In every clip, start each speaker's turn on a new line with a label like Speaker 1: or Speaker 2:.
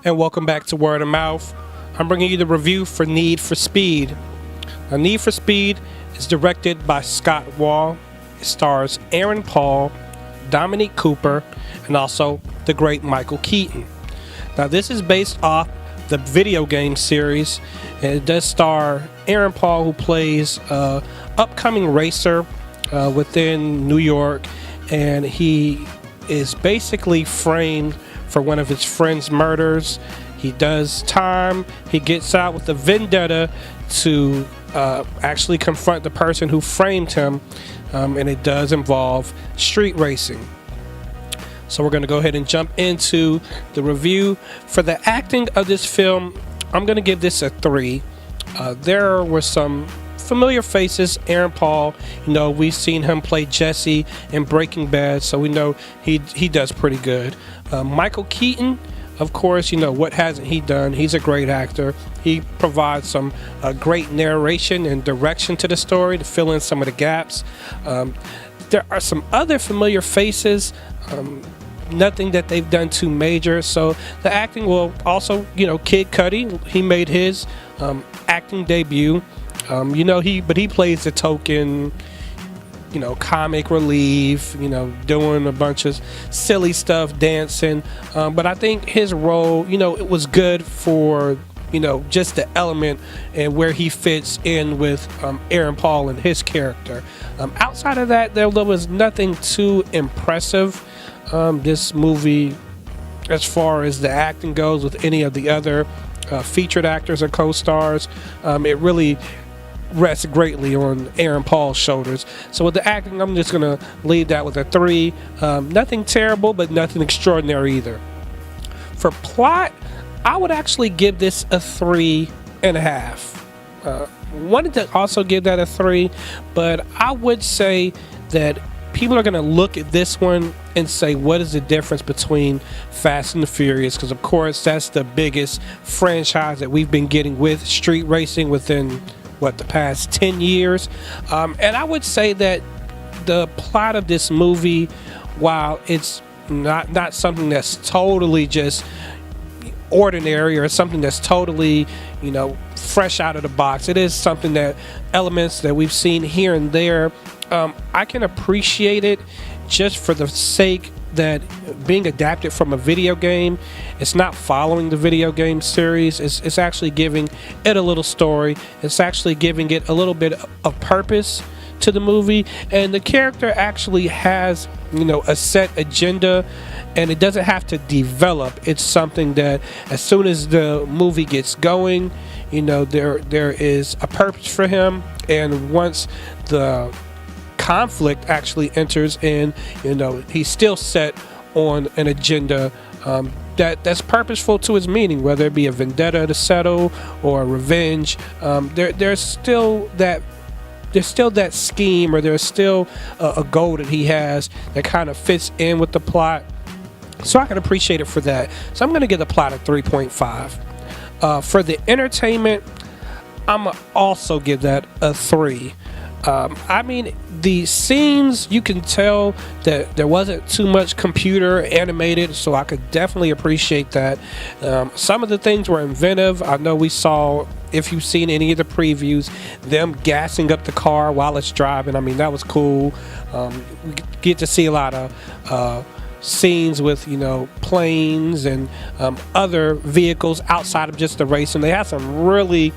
Speaker 1: and welcome back to Word of Mouth. I'm bringing you the review for Need for Speed. Now, Need for Speed is directed by Scott Wall. It stars Aaron Paul, Dominique Cooper, and also the great Michael Keaton. Now, this is based off the video game series, and it does star Aaron Paul, who plays an upcoming racer within New York, and he is basically framed for one of his friend's murders. He does time. He gets out with a vendetta to actually confront the person who framed him, and it does involve street racing. So we're going to go ahead and jump into the review. For the acting of this film, I'm going to give this a 3. There were some familiar faces. Aaron Paul, we've seen him play Jesse in Breaking Bad, so we know he does pretty good. Michael Keaton, of course, what hasn't he done? He's a great actor. He provides some great narration and direction to the story to fill in some of the gaps. There are some other familiar faces. Nothing that they've done too major. So the acting will also, Kid Cudi, he made his acting debut. He plays the token, comic relief, doing a bunch of silly stuff, dancing. But I think his role, it was good for, just the element and where he fits in with Aaron Paul and his character. Outside of that, there was nothing too impressive. This movie, as far as the acting goes, with any of the other featured actors or co-stars, it really rests greatly on Aaron Paul's shoulders. So with the acting, I'm just gonna leave that with a 3. Nothing terrible, but nothing extraordinary either. For plot, I would actually give this a 3.5. Wanted to also give that a 3, but I would say that people are going to look at this one and say, what is the difference between Fast and the Furious? Because, of course, that's the biggest franchise that we've been getting with street racing within, the past 10 years. And I would say that the plot of this movie, while it's not something that's totally just ordinary or something that's totally, fresh out of the box, it is something that elements that we've seen here and there. I can appreciate it just for the sake that being adapted from a video game, it's not following the video game series. It's actually giving it a little story. It's actually giving it a little bit of purpose to the movie, and the character actually has a set agenda, and it doesn't have to develop. It's something that as soon as the movie gets going, there is a purpose for him, and once the conflict actually enters in, he's still set on an agenda that's purposeful to his meaning, whether it be a vendetta to settle or a revenge. There's still that scheme, or there's still a goal that he has that kind of fits in with the plot. So I can appreciate it for that. So I'm going to give the plot a 3.5. For the entertainment, I'm going to also give that a 3. The scenes, you can tell that there wasn't too much computer animated, so I could definitely appreciate that. Some of the things were inventive. I know we saw, if you've seen any of the previews, them gassing up the car while it's driving. That was cool. We get to see a lot of scenes with planes and other vehicles outside of just the racing. They have some really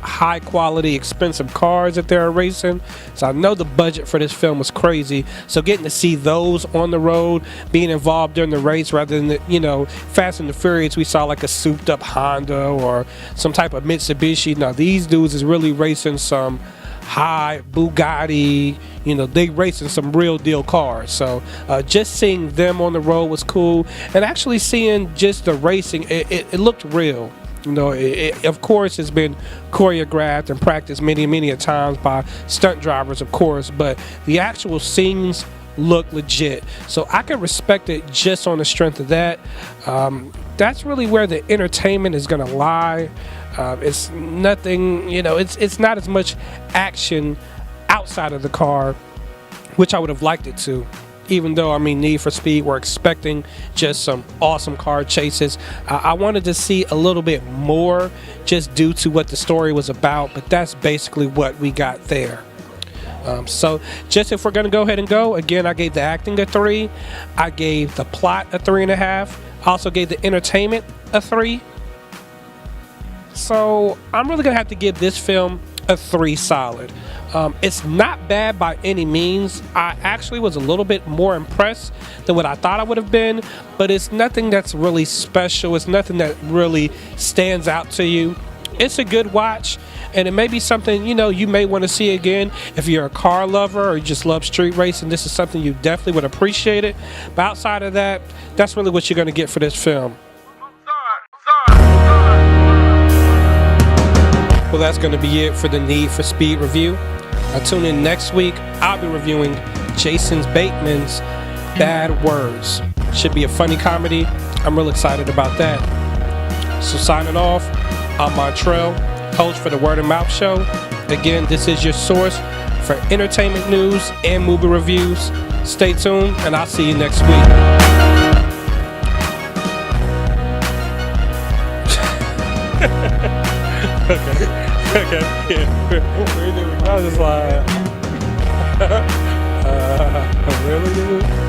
Speaker 1: high quality, expensive cars that they're racing, so I know the budget for this film was crazy. So getting to see those on the road, being involved during the race, rather than Fast and the Furious, we saw like a souped up Honda or some type of Mitsubishi. Now these dudes is really racing some high Bugatti, they racing some real deal cars. So just seeing them on the road was cool, and actually seeing just the racing, it looked real. Of course, it's been choreographed and practiced many a times by stunt drivers, of course, but the actual scenes look legit. So I can respect it just on the strength of that. That's really where the entertainment is going to lie. It's nothing, it's not as much action outside of the car, which I would have liked it to. even though, I mean, Need for Speed, we're expecting just some awesome car chases. I wanted to see a little bit more just due to what the story was about, but that's basically what we got there. So just if we're going to go ahead and go, again, I gave the acting a 3. I gave the plot a 3.5. I also gave the entertainment a 3. So I'm really going to have to give this film a 3 solid. It's not bad by any means. I actually was a little bit more impressed than what I thought I would have been, but it's nothing that's really special. It's nothing that really stands out to you. It's a good watch, and it may be something, you know, you may want to see again. If you're a car lover or you just love street racing, this is something you definitely would appreciate it. But outside of that, that's really what you're going to get for this film. Well, that's going to be it for the Need for Speed review. Now tune in next week. I'll be reviewing Jason Bateman's Bad Words. Should be a funny comedy. I'm real excited about that. So signing off, I'm Montrel, host for the Word of Mouth Show. Again, this is your source for entertainment news and movie reviews. Stay tuned, and I'll see you next week. Okay, yeah. I was just like, really, dude?